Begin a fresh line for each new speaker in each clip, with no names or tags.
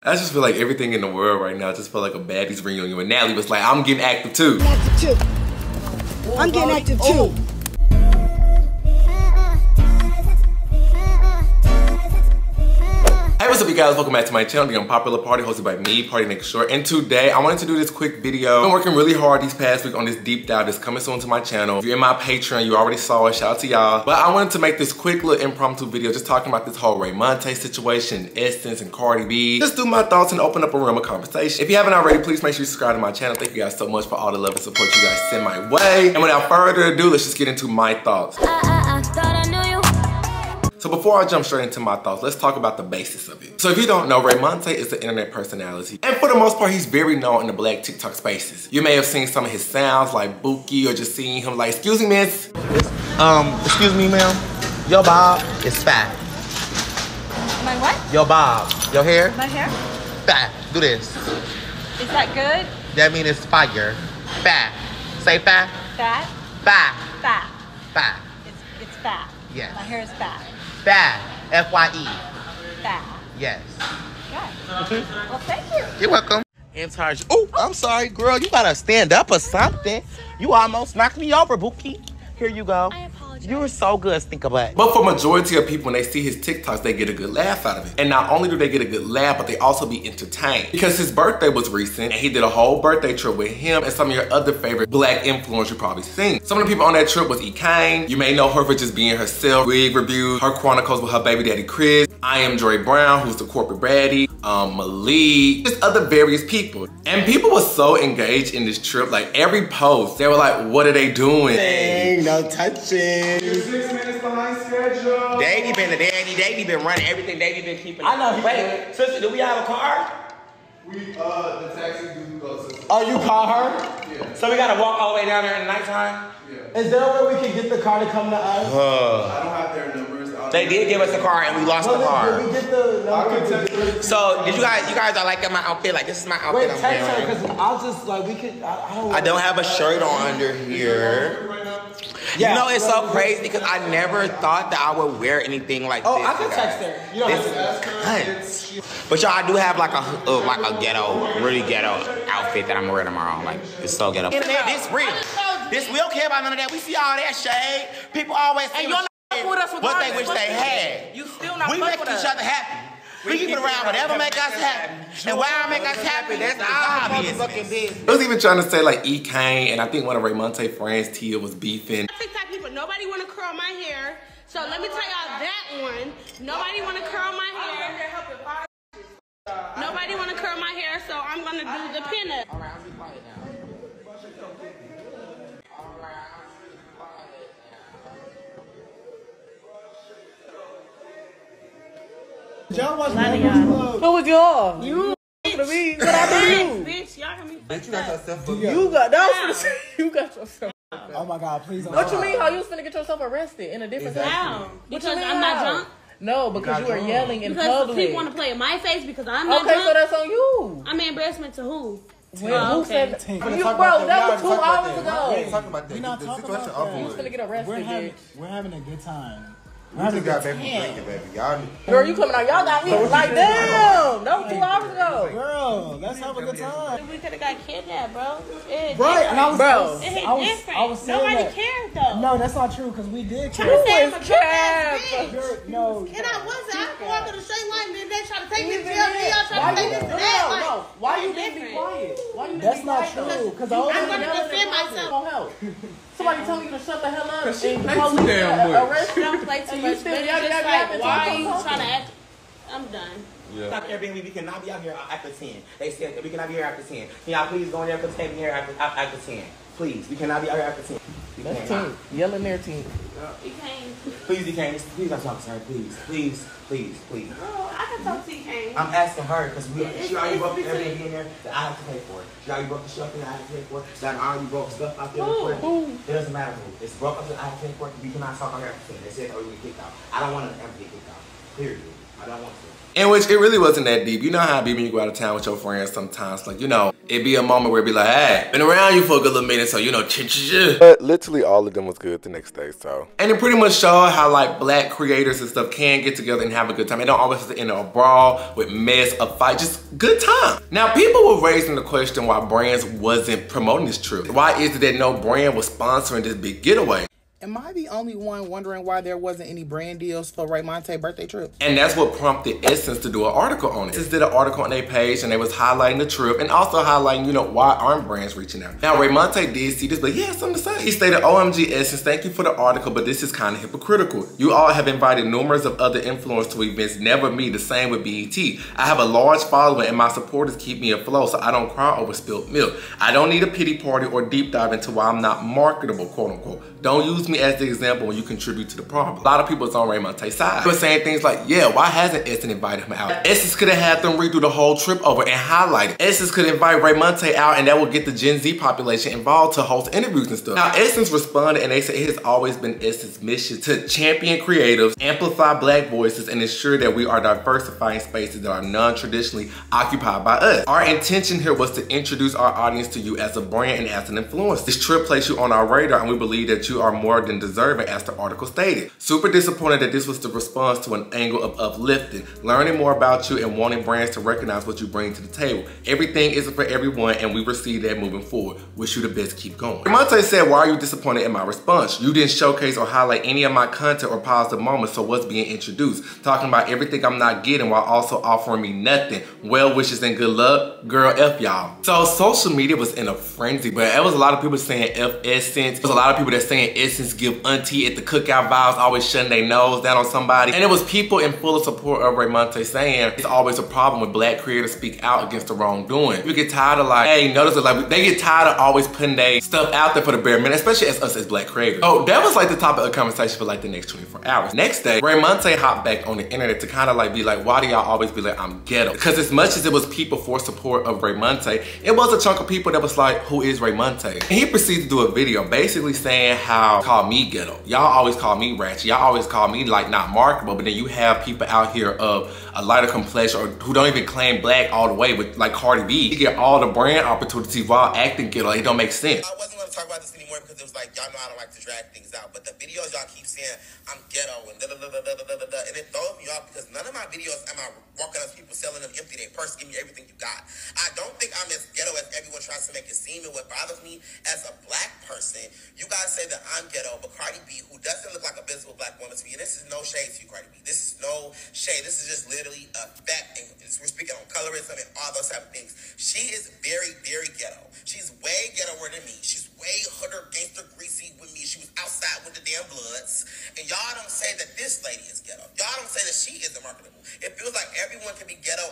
I just feel like everything in the world right now just felt like a baddies reunion. And Natalie was like, I'm getting active too.
I'm getting active too.
Hey, what's up you guys? Welcome back to my channel, The Unpopular Party, hosted by me, Party Next Short. And today, I wanted to do this quick video. I've been working really hard these past week on this deep dive that's coming soon to my channel. If you're in my Patreon, you already saw it, shout out to y'all. But I wanted to make this quick little impromptu video just talking about this whole RAYMONTE situation, Essence and Cardi B. Just do my thoughts and open up a realm of conversation. If you haven't already, please make sure you subscribe to my channel. Thank you guys so much for all the love and support you guys send my way. And without further ado, let's just get into my thoughts.
I thought I knew you.
So before I jump straight into my thoughts, let's talk about the basis of it. So if you don't know, RAYMONTE is an internet personality. And for the most part, he's very known in the black TikTok spaces. You may have seen some of his sounds like Buki or just seeing him like, excuse me, miss.
Excuse me, ma'am. Your bob is fat.
My what?
Your bob. Your hair?
My hair?
Fat. Do this.
Is that good?
That means it's fire. Fat. Say fat.
Fat?
Fat.
Fat.
Fat.
It's fat.
Yes.
My hair is fat.
Fat. F-Y-E.
Fat.
Yes.
Good. Well, thank you.
You're welcome. Oh, I'm sorry, girl. You gotta stand up or something. You almost knocked me over, Buki. Here you go.
I apologize.
You were so good, stink of butt.
But for majority of people, when they see his TikToks, they get a good laugh out of it. And not only do they get a good laugh, but they also be entertained. Because his birthday was recent, and he did a whole birthday trip with him and some of your other favorite black influencers you probably seen. Some of the people on that trip was Kane. You may know her for just being herself, wig reviews, her chronicles with her baby daddy Chris. I am Dre Brown, who's the corporate baddie, Malik, just other various people. And people were so engaged in this trip, like every post, they were like, what are they doing?
Dang, no touching.
You're 6 minutes behind schedule.
Davey been the daddy. Davey been running everything. Davey been keeping.
I know. Wait, sister, do we have a car?
The taxi do go to.
Oh, you call her?
Yeah.
So we gotta walk all the way down there in the nighttime?
Yeah.
Is there a way we can get the car to come to us?
I don't have their numbers.
They did give us the car and we lost the
Did
car.
we get the number?
So did you guys are like my outfit? Like this is my outfit.
Wait,
I'm
text her
wearing.
because I'll just like we could.
I don't have a shirt on under here.
Yeah,
you know it's so crazy because I never thought that I would wear anything like this.
Oh, I can text her. You don't have to ask her.
But y'all, I do have like a ghetto, really ghetto outfit that I'm wearing tomorrow. Like it's so ghetto. Internet, this real. This we don't care about none of that. We see all that shade. People always say what they wish they had.
You still not
We make each other happy. We keep it around whatever make us happy. And why I make us happy, that's our business.
I was even trying to say like Kane, and I think one of RAYMONTE friends, Tia, was beefing.
TikTok people, nobody want to curl my hair. So let me tell y'all that one. Nobody want to curl my hair. Nobody want to curl my hair, so I'm gonna do the pinup.
All right, I'll be quiet now.
Y'all watch
y'all.
Who was y'all?
You.
What I do to you?
Bitch, y'all got me.
Bitch, you got yourself a
You got that. You got yourself. Oh my God! Please don't.
What you mean? How you was finna get yourself arrested in a different country?
How? Because
mean
I'm not
how?
drunk.
No, because you were yelling in
Because
public.
people want to play in my face because I'm not
Okay,
drunk.
so that's on you.
I'm an embarrassment to who?
Who said that?
Team.
You, bro, that was 2 hours
We
ago.
ain't talking about that.
We're not
The
talking
situation
about
over
that.
You was
with.
finna get arrested,
We're having a good time.
We just got back from drinking, baby. Y'all.
Girl, you coming out. Y'all got me like, damn. That was 2 hours ago.
Girl, let's have a good time.
We could have got kidnapped, bro.
Right, and I was,
Bro.
It hit
I was
different.
saying
Nobody
that.
cared though.
No, that's not true because we did care.
You said I'm a
was
drunk ass bitch.
No.
And I wasn't. I walked on the straight line, and they try to take me to
Even
jail.
then,
Y'all try
why
to take
you
me to
didn't-
that.
no,
Like,
no. Why you
it's
didn't be
different.
quiet? Why you didn't
That's
be
not
quiet, though?
true because I was
I'm gonna
Yelling
defend
in public
myself.
won't help. Somebody telling you to shut the hell up.
Cause she
and
play
police
too damn much.
arrest you.
Don't play too
And you
much.
still
But it's
yelling,
just
yelling,
like,
yelling,
why are
talking,
you
talking.
trying to act? I'm done.
Stop Airbnb, we cannot be out here after 10. They said that we cannot be here after 10. Can y'all please go in there because take me here after 10? Please, we cannot be out here after 10. We
That's
cannot.
team. Yelling their team.
You can't.
Please, you can't. Please don't talk to her. Please, please, please, please.
Oh, I can talk to you, Kane.
I'm asking her because she already
it's
broke the
between-
Airbnb in there that I have to pay for it. She already broke the shelf in that I have to pay for it. That I already broke stuff out there before. It doesn't matter who. It's broke up that I have to pay for it. We cannot talk on here after 10. They said, oh, we get kicked out. I don't want to ever get kicked out. Period. I don't want to.
In which it really wasn't that deep. You know how it be when you go out of town with your friends sometimes. Like, you know, it'd be a moment where it'd be like, hey, been around you for a good little minute, so you know, But literally all of them was good the next day, so. And it pretty much showed how like black creators and stuff can get together and have a good time. It don't always have to end in a brawl, with mess, a fight, just good time. Now, people were raising the question why brands wasn't promoting this trip. Why is it that no brand was sponsoring this big getaway?
Am I the only one wondering why there wasn't any brand deals for RAYMONTE birthday trip?
And that's what prompted Essence to do an article on it. Essence did an article on their page and they was highlighting the trip and also highlighting, you know, why aren't brands reaching out? Now, RAYMONTE did see this, but he had something to say. He stated, OMG Essence, thank you for the article, but this is kind of hypocritical. You all have invited numerous of other influencers to events, never me, the same with BET. I have a large following and my supporters keep me afloat so I don't cry over spilled milk. I don't need a pity party or deep dive into why I'm not marketable, quote unquote. Don't use me as the example when you contribute to the problem. A lot of people is on RAYMONTE's side. They were saying things like, yeah, why hasn't Essence invited him out? Essence could have had them redo the whole trip over and highlight it. Essence could invite RAYMONTE out and that will get the Gen Z population involved to host interviews and stuff. Now, Essence responded and they said it has always been Essence's mission to champion creatives, amplify black voices, and ensure that we are diversifying spaces that are non-traditionally occupied by us. Our intention here was to introduce our audience to you as a brand and as an influencer. This trip placed you on our radar and we believe that you are more than deserving, as the article stated. Super disappointed that this was the response to an angle of uplifting, learning more about you and wanting brands to recognize what you bring to the table. Everything isn't for everyone and we receive that moving forward. Wish you the best, keep going. RAYMONTE said, why are you disappointed in my response? You didn't showcase or highlight any of my content or positive moments, so what's being introduced? Talking about everything I'm not getting while also offering me nothing. Well wishes and good luck, girl, F y'all. So social media was in a frenzy, but there was a lot of people saying F Essence. There was a lot of people that saying Essence give auntie at the cookout vibes, always shutting their nose down on somebody. And it was people in full support of RAYMONTE saying it's always a problem when black creators speak out against the wrongdoing. You get tired of like, hey, notice it, like they get tired of always putting their stuff out there for the bare minimum, especially as us as black creators. So that was like the topic of conversation for like the next 24 hours. Next day, RAYMONTE hopped back on the internet to kind of like be like, why do y'all always be like, I'm ghetto? Because as much as it was people for support of RAYMONTE, it was a chunk of people that was like, who is RAYMONTE? And he proceeded to do a video basically saying how call me ghetto. Y'all always call me ratchet. Y'all always call me like not marketable, but then you have people out here of a lighter complexion or who don't even claim black all the way with like Cardi B. You get all the brand opportunity while acting ghetto. It don't make sense.
I wasn't gonna talk about this anymore because it was like, y'all know I don't like to drag things out, but the videos y'all keep saying I'm ghetto and da-da-da-da-da-da-da, and it throws me off because none of my videos am I walking up to people selling them empty their purse, give me everything you got. I don't think I'm as ghetto as everyone tries to make it seem, and what bothers me as a black person, you guys say that I'm ghetto, but Cardi B, who doesn't look like a visible black woman to me, and this is no shade to you, Cardi B. This is no shade. This is just literally a fact, and we're speaking on colorism and all those type of things. She is very, very ghetto. She's way ghettoer than me. She's way hooder, gangster, greasy with me. She was outside with the damn Bloods, and y'all don't say that this lady is ghetto. Y'all don't say that she isn't marketable. It feels like everyone can be ghetto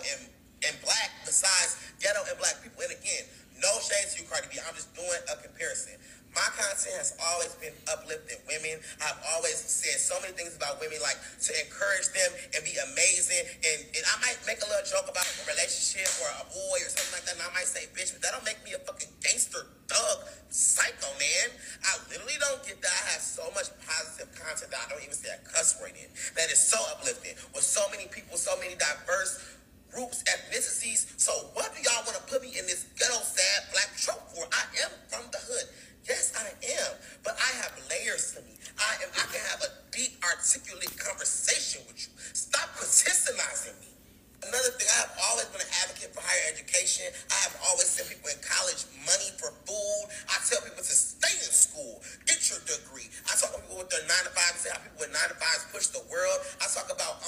and black besides ghetto and black people. And again, no shade to you, Cardi B. I'm just doing a comparison. My content has always been uplifting women. I've always said so many things about women, like to encourage them and be amazing. And I might make a little joke about a relationship or a boy or something like that, and I might say bitch, but that don't make me a fucking gangster, thug, psycho, man. I literally don't get that. I have so much positive content that I don't even say a cuss word in. That is so uplifting with so many people, so many diverse groups, ethnicities. So what do y'all want to put me in this ghetto, sad black trope for? I am from the hood. Yes, I am, but I have layers to me. I can have a deep, articulate conversation with you. Stop criticizing me. Another thing, I have always been an advocate for higher education. I have always sent people in college money for food. I tell people to stay in school, get your degree. I talk to people with their 9 to 5 and say how people with 9 to 5s push the world. I talk about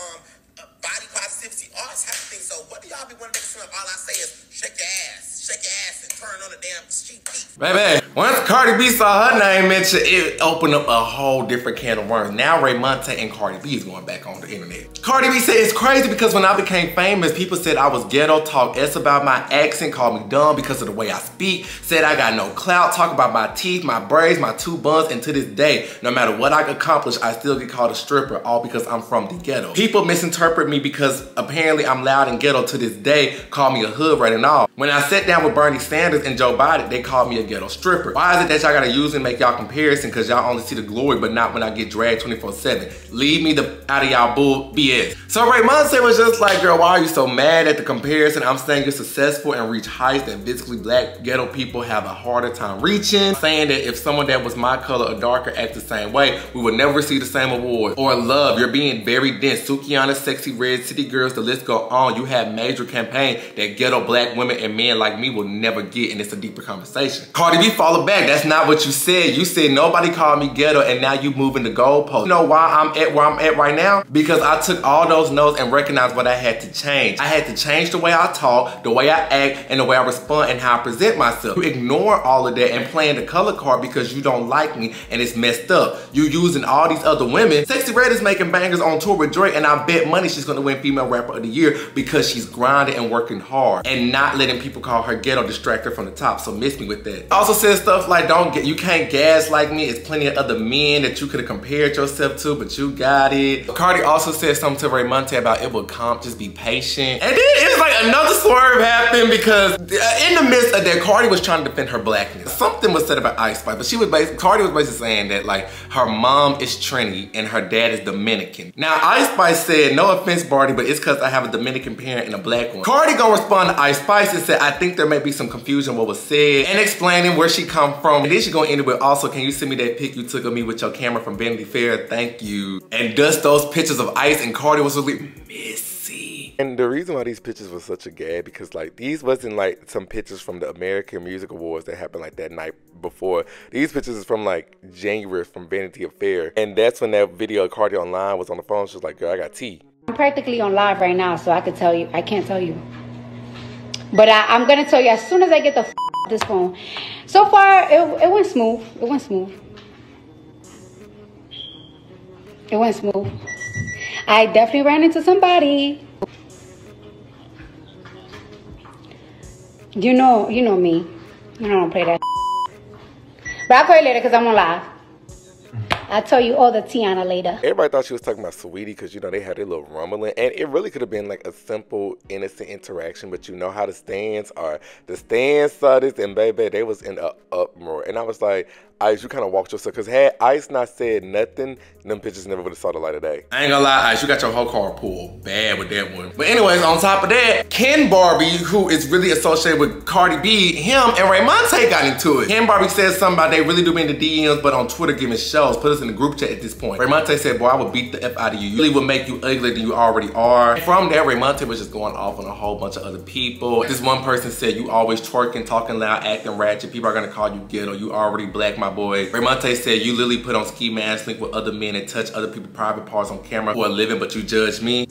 body positivity, all this type of thing. So what do y'all be wanting to make? All I say is shake your ass and turn on the damn sheet piece.
Baby, once Cardi B saw her name mentioned, it opened up a whole different can of worms. Now RAYMONTE and Cardi B is going back on the internet. Cardi B said it's crazy because when I became famous, people said I was ghetto, talk S about my accent, called me dumb because of the way I speak, said I got no clout, talk about my teeth, my braids, my 2 buns, and to this day, no matter what I accomplish, I still get called a stripper, all because I'm from the ghetto. People misinterpret me because apparently apparently I'm loud and ghetto to this day, call me a hood rat and all. When I sat down with Bernie Sanders and Joe Biden, they called me a ghetto stripper. Why is it that y'all gotta use and make y'all comparison because y'all only see the glory but not when I get dragged 24/7? Leave me out of y'all bull BS. So RAYMONTE was just like, girl, why are you so mad at the comparison? I'm saying you're successful and reach heights that visibly black ghetto people have a harder time reaching. I'm saying that if someone that was my color or darker acts the same way, we would never receive the same award. Or love, you're being very dense. Sukiana, Sexy Red, City Girls, the list go on. You have major campaign that ghetto black women and men like me will never get, and it's a deeper conversation. Cardi B, follow back. That's not what you said. You said nobody called me ghetto and now you moving the goalpost. You know why I'm at where I'm at right now? Because I took all those notes and recognized what I had to change. I had to change the way I talk, the way I act, and the way I respond and how I present myself. You ignore all of that and playing the color card because you don't like me and it's messed up. You using all these other women. Sexy Red is making bangers on tour with Drake and I bet money she's gonna win Female Rapper of the Year because she's grinding and working hard and not letting people call her ghetto distract her from the top. So miss me with that. Also said stuff like, you can't gas like me. It's plenty of other men that you could have compared yourself to, but you got it. Cardi also said something to RAYMONTE about it will come, just be patient. And then it was like another swerve happened because in the midst of that, Cardi was trying to defend her blackness. Something was said about Ice Spice, but Cardi was basically saying that like her mom is Trini and her dad is Dominican. Now Ice Spice said, no offense Barty, but it's because I have a Dominican parent and a black one. Cardi gonna respond to Ice Spice and said, I think there may be some confusion what was said and explaining where she come from. And then she gonna end it with, also, can you send me that pic you took of me with your camera from Vanity Fair? Thank you. And dust those pictures of Ice and Cardi was really messy. And the reason why these pictures were such a gag because like these wasn't like some pictures from the American Music Awards that happened like that night before. These pictures is from like January from Vanity Fair. And that's when that video of Cardi online was on the phone. She was like, girl, I got tea.
I'm practically on live right now, so I could tell you. I can't tell you. But I'm going to tell you as soon as I get the off this phone. So far, it went smooth. It went smooth. It went smooth. I definitely ran into somebody. You know me. I don't play that. But I'll call you later because I'm on live. I'll tell you all the Tiana later.
Everybody thought she was talking about Sweetie because, you know, they had their little rumbling. And it really could have been like a simple, innocent interaction. But you know how the stands are. The stands saw this and baby, they was in an uproar. And I was like, Ice, you kind of walked yourself. Because had Ice not said nothing, them pictures never would have saw the light of day. I ain't gonna lie, Ice, you got your whole car pulled bad with that one. But anyways, on top of that, Ken Barbie, who is really associated with Cardi B, him and RAYMONTE got into it. Ken Barbie said something about they really do be in the DMs, but on Twitter giving shows. Put us in the group chat at this point. RAYMONTE said, boy, I would beat the F out of you. You really would make you uglier than you already are. And from there, RAYMONTE was just going off on a whole bunch of other people. This one person said, you always twerking, talking loud, acting ratchet. People are gonna call you ghetto. You already black, my boy. RAYMONTE said, you literally put on ski mask, link with other men and touch other people's private parts on camera for a living, but you judge me.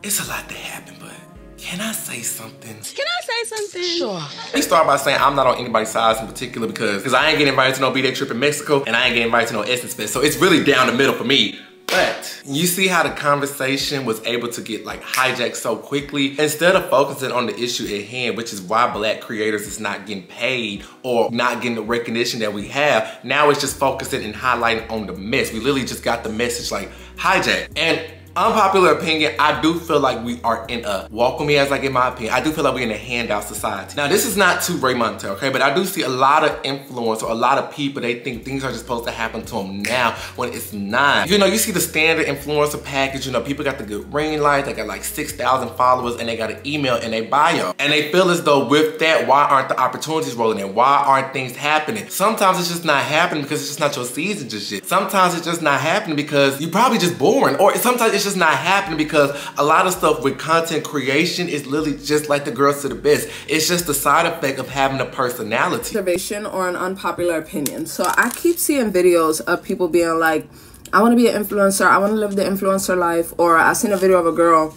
It's a lot that happened, but can I say something?
Can I say something?
Sure. Let me start by saying I'm not on anybody's side in particular because I ain't getting invited to no B-Day trip in Mexico and I ain't getting invited to no Essence Fest. So it's really down the middle for me. But you see how the conversation was able to get like hijacked so quickly instead of focusing on the issue at hand, which is why black creators is not getting paid or not getting the recognition that we have. Now it's just focusing and highlighting on the mess. We literally just got the message like hijacked. And unpopular opinion, I do feel like we are in a, welcome me as I get my opinion, I do feel like we're in a handout society. Now this is not to RAYMONTE, okay, but I do see a lot of influence or a lot of people, they think things are just supposed to happen to them now when it's not. You know, you see the standard influencer package, you know, people got the good ring light, they got like 6,000 followers and they got an email in their bio. And they feel as though with that, why aren't the opportunities rolling in? Why aren't things happening? Sometimes it's just not happening because it's just not your season just yet. Sometimes it's just not happening because you're probably just boring, or sometimes it's just not happening because a lot of stuff with content creation is literally just like the girls to the best. It's just the side effect of having a personality.
Observation or an unpopular opinion. So I keep seeing videos of people being like, I want to be an influencer, I want to live the influencer life. Or I seen a video of a girl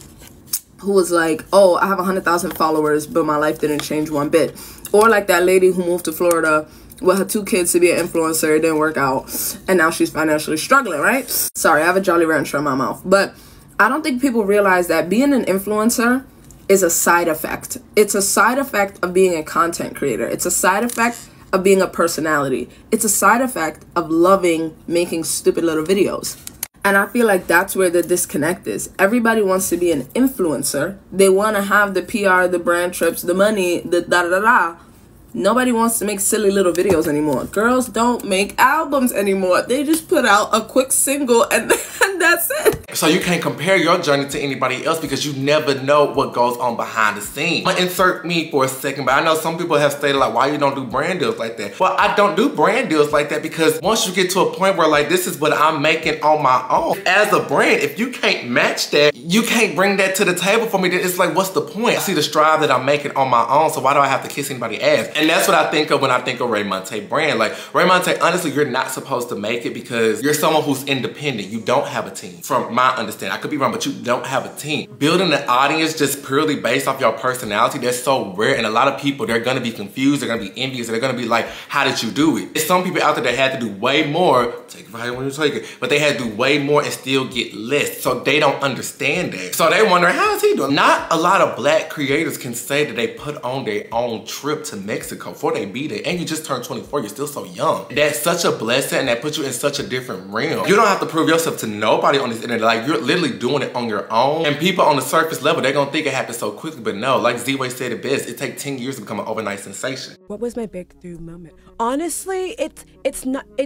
who was like, oh, I have 100,000 followers, but my life didn't change one bit. Or like that lady who moved to Florida with her 2 kids to be an influencer. It didn't work out. And now she's financially struggling, right? Sorry, I have a Jolly Rancher in my mouth. But I don't think people realize that being an influencer is a side effect. It's a side effect of being a content creator. It's a side effect of being a personality. It's a side effect of loving making stupid little videos. And I feel like that's where the disconnect is. Everybody wants to be an influencer. They want to have the PR, the brand trips, the money, the da-da-da-da. Nobody wants to make silly little videos anymore. Girls don't make albums anymore. They just put out a quick single and that's it.
So you can't compare your journey to anybody else because you never know what goes on behind the scenes. I'm gonna insert me for a second, but I know some people have stated like, why you don't do brand deals like that? Well, I don't do brand deals like that because once you get to a point where like, this is what I'm making on my own. As a brand, if you can't match that, you can't bring that to the table for me, then it's like, what's the point? I see the strive that I'm making on my own, so why do I have to kiss anybody's ass? And that's what I think of when I think of RAYMONTE brand. Like, RAYMONTE, honestly, you're not supposed to make it because you're someone who's independent. You don't have a team. From my understanding, I could be wrong, but you don't have a team. Building an audience just purely based off your personality, that's so rare. And a lot of people, they're gonna be confused, they're gonna be envious, they're gonna be like, how did you do it? There's some people out there that had to do way more, take it for how you want to take it, but they had to do way more and still get less. So they don't understand that. So they wonder, how is he doing? Not a lot of black creators can say that they put on their own trip to Mexico before they be there. And you just turned 24, you're still so young. That's such a blessing and that puts you in such a different realm. You don't have to prove yourself to nobody on this internet. Like, you're literally doing it on your own. And people on the surface level, they're gonna think it happened so quickly, but no, like Z-Way said it best, it takes 10 years to become an overnight sensation.
What was my breakthrough moment? Honestly, it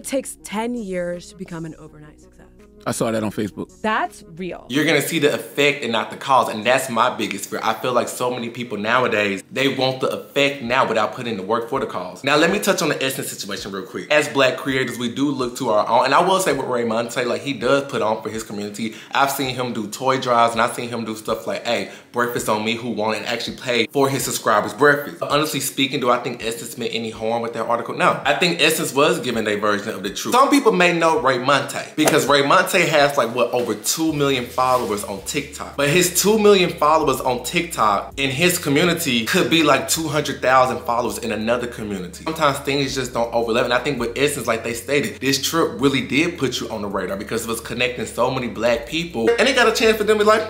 takes 10 years to become an overnight success.
I saw that on Facebook.
That's real.
You're gonna see the effect and not the cause, and that's my biggest fear. I feel like so many people nowadays, they want the effect now without putting in the work for the cause. Now let me touch on the Essence situation real quick. As black creators, we do look to our own, and I will say with RAYMONTE, like, he does put on for his community. I've seen him do toy drives, and I've seen him do stuff like, hey, breakfast on me, who won, and actually pay for his subscribers' breakfast. But honestly speaking, do I think Essence meant any harm with that article? No. I think Essence was giving their version of the truth. Some people may know RAYMONTE because RAYMONTE has like, what, over 2 million followers on TikTok. But his 2 million followers on TikTok in his community could be like 200,000 followers in another community. Sometimes things just don't overlap. And I think with Essence, like they stated, this trip really did put you on the radar because it was connecting so many black people. And it got a chance for them to be like,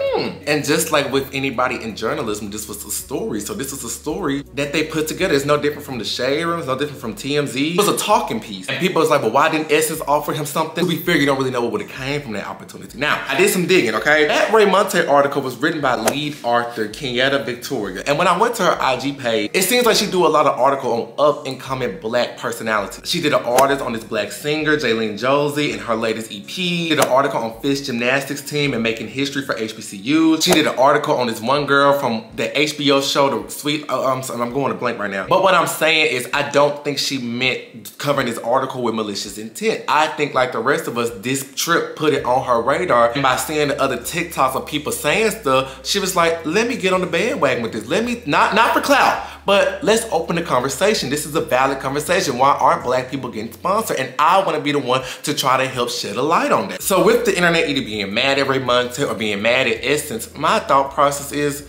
And just like with anybody in journalism, this was a story. So this was a story that they put together. It's no different from the Shade Room. It's no different from TMZ. It was a talking piece. And people was like, well, why didn't Essence offer him something? To be fair, you don't really know what would have came from that opportunity. Now, I did some digging, okay? That RAYMONTE article was written by lead author Kenyatta Victoria. And when I went to her IG page, it seems like she do a lot of article on up-and-coming black personalities. She did an article on this black singer, Jaylene Josie, and her latest EP. She did an article on Fish Gymnastics team and making history for HBCUs. She did an article on this one girl from the HBO show, The Sweet, I'm going to blank right now. But what I'm saying is, I don't think she meant covering this article with malicious intent. I think like the rest of us, this trip put it on her radar, and by seeing the other TikToks of people saying stuff, she was like, let me get on the bandwagon with this. Let me, not for clout, but let's open the conversation. This is a valid conversation. Why aren't black people getting sponsored? And I want to be the one to try to help shed a light on that. So with the internet either being mad at RAYMONTE or being mad at Essence, my thought process is,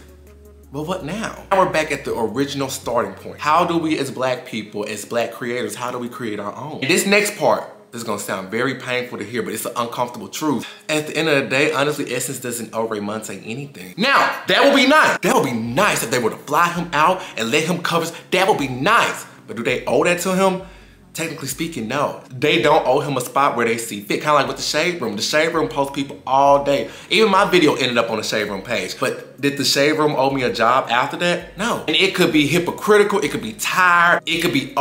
well, what now? Now we're back at the original starting point. How do we as black people, as black creators, how do we create our own? And this next part, this is gonna sound very painful to hear, but it's an uncomfortable truth. At the end of the day, honestly, Essence doesn't owe RAYMONTE anything. Now, that would be nice. That would be nice if they were to fly him out and let him cover. That would be nice. But do they owe that to him? Technically speaking, no. They don't owe him a spot where they see fit. Kind of like with the Shade Room. The Shade Room posts people all day. Even my video ended up on the Shade Room page. But did the Shade Room owe me a job after that? No. And it could be hypocritical, it could be tired, it could be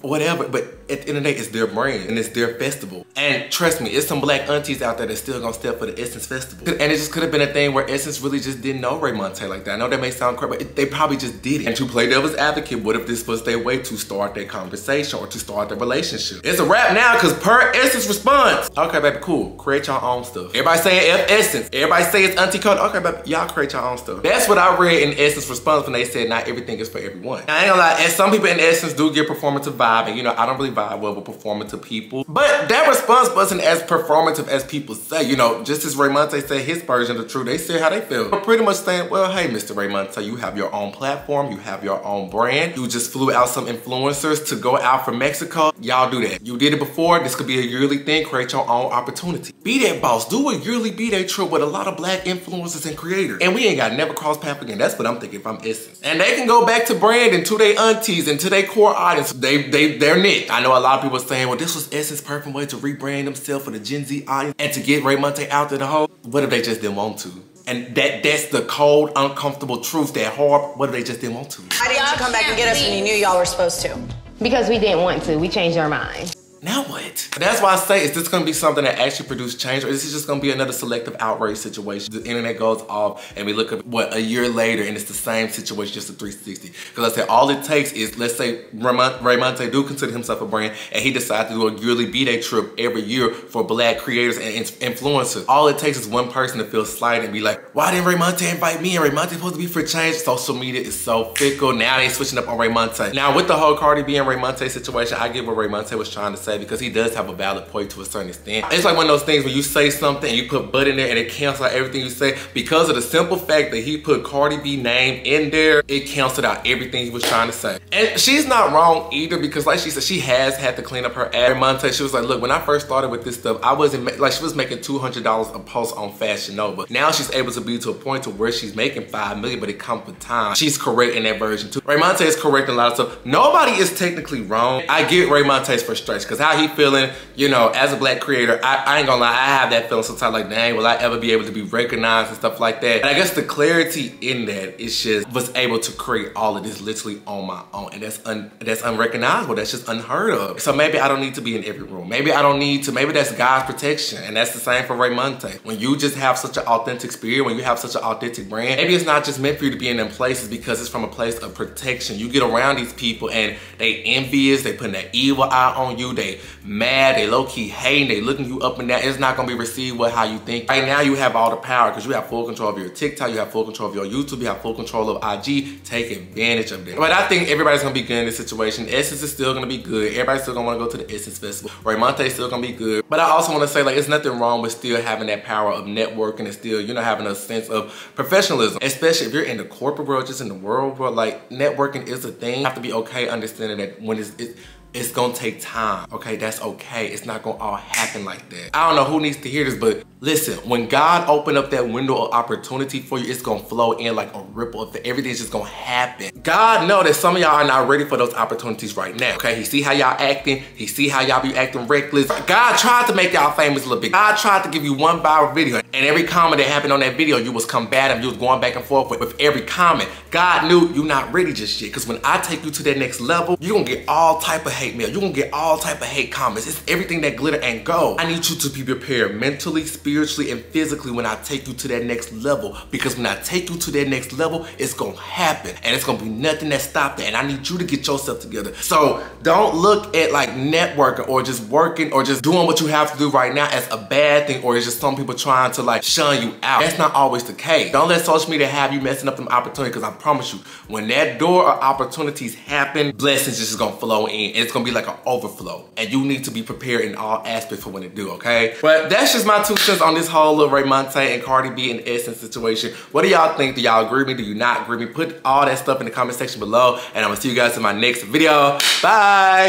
whatever, but at the end of the day, it's their brand and it's their festival. And trust me, it's some black aunties out there that's still gonna step for the Essence Festival. And it just could have been a thing where Essence really just didn't know RAYMONTE like that. I know that may sound crazy, but they probably just did it. And to play devil's advocate, what if this was their way to start their conversation or to start their relationship? It's a wrap now, because per Essence response. Okay, baby, cool. Create your own stuff. Everybody saying F Essence. Everybody say it's auntie code. Okay, baby, y'all create your own stuff. That's what I read in Essence response when they said not everything is for everyone. Now, I ain't gonna lie, and some people in Essence do get performative vibe, and you know, I don't really vibe well with performative people. But that response wasn't as performative as people say. You know, just as RAYMONTE said his version of the truth, they said how they feel. We're pretty much saying, well, hey, Mr. RAYMONTE, you have your own platform, you have your own brand. You just flew out some influencers to go out for Mexico. Y'all do that. You did it before. This could be a yearly thing. Create your own opportunity. Be that boss. Do a yearly B-Day trip with a lot of black influencers and creators. And we ain't got to never cross paths again. That's what I'm thinking if I'm Essence. And they can go back to branding, to their aunties and to their core audience. They're niche. I know know a lot of people are saying, well, this was Essence's perfect way to rebrand themselves for the Gen Z audience and to get RAYMONTE out there the whole. What if they just didn't want to? And that's the cold, uncomfortable truth, that hard. What if they just didn't want to?
Why didn't you come back and get us when you knew y'all were supposed to?
Because we didn't want to. We changed our minds.
Now what? That's why I say, is this gonna be something that actually produces change, or is this just gonna be another selective outrage situation? The internet goes off and we look at what, a year later and it's the same situation, just a 360. Because I said all it takes is, let's say RAYMONTE do consider himself a brand and he decides to do a yearly B-Day trip every year for black creators and influencers. All it takes is one person to feel slighted and be like, why didn't RAYMONTE invite me? And RAYMONTE supposed to be for change. Social media is so fickle. Now they switching up on RAYMONTE. Now with the whole Cardi B and RAYMONTE situation, I get what RAYMONTE was trying to say, because he does have a valid point to a certain extent. It's like one of those things when you say something and you put but in there and it cancels out everything you say. Because of the simple fact that he put Cardi B name in there, it canceled out everything he was trying to say. And she's not wrong either, because like she said, she has had to clean up her ad. RAYMONTE, she was like, look, when I first started with this stuff, I wasn't, like, she was making $200 a post on Fashion Nova. Now she's able to be to a point to where she's making $5 million, but it comes with time. She's correct in that version too. RAYMONTE is correct in a lot of stuff. Nobody is technically wrong. I get RAYMONTE's frustration, because how he feeling, you know, as a black creator, I ain't gonna lie, I have that feeling sometimes, like, dang, will I ever be able to be recognized and stuff like that? And I guess the clarity in that is just, was able to create all of this literally on my own, and that's unrecognizable. That's just unheard of. So maybe I don't need to be in every room. Maybe I don't need to, maybe that's God's protection, and that's the same for RAYMONTE. When you just have such an authentic spirit, when you have such an authentic brand, maybe it's not just meant for you to be in them places because it's from a place of protection. You get around these people and they envious, they putting that evil eye on you, they mad, they low-key hating, they looking you up and down. It's not gonna be received with how you think. Right now you have all the power because you have full control of your TikTok, you have full control of your YouTube, you have full control of IG. Take advantage of that. But I think everybody's gonna be good in this situation. Essence is still gonna be good. Everybody's still gonna wanna go to the Essence Festival. RAYMONTE is still gonna be good. But I also wanna say, like, it's nothing wrong with still having that power of networking and still, you know, having a sense of professionalism. Especially if you're in the corporate world, just in the world, like, networking is a thing. You have to be okay understanding that when it's gonna take time, okay? That's okay. It's not gonna all happen like that. I don't know who needs to hear this, but listen, when God opened up that window of opportunity for you, it's gonna flow in like a ripple effect. Everything's just gonna happen. God know that some of y'all are not ready for those opportunities right now, okay? He see how y'all acting. He see how y'all be acting reckless. God tried to make y'all famous a little bit. God tried to give you one viral video, and every comment that happened on that video, you was combative. You was going back and forth with every comment. God knew you not ready just yet, because when I take you to that next level, you gonna get all type of hate mail. You gonna get all type of hate comments. It's everything that glitter and gold. I need you to be prepared mentally, spiritually, and physically when I take you to that next level, because when I take you to that next level, it's gonna happen, and it's gonna be nothing that stops that, and I need you to get yourself together. So don't look at like networking or just working or just doing what you have to do right now as a bad thing, or it's just some people trying to like shun you out. That's not always the case. Don't let social media have you messing up them opportunities, because I promise you, when that door of opportunities happen, blessings just gonna flow in, and it's gonna be like an overflow, and you need to be prepared in all aspects for when it do, okay? But that's just my 2 cents on this whole little RAYMONTE and Cardi B and Essence situation. What do y'all think? Do y'all agree with me? Do you not agree with me? Put all that stuff in the comment section below, and I'm gonna see you guys in my next video. Bye!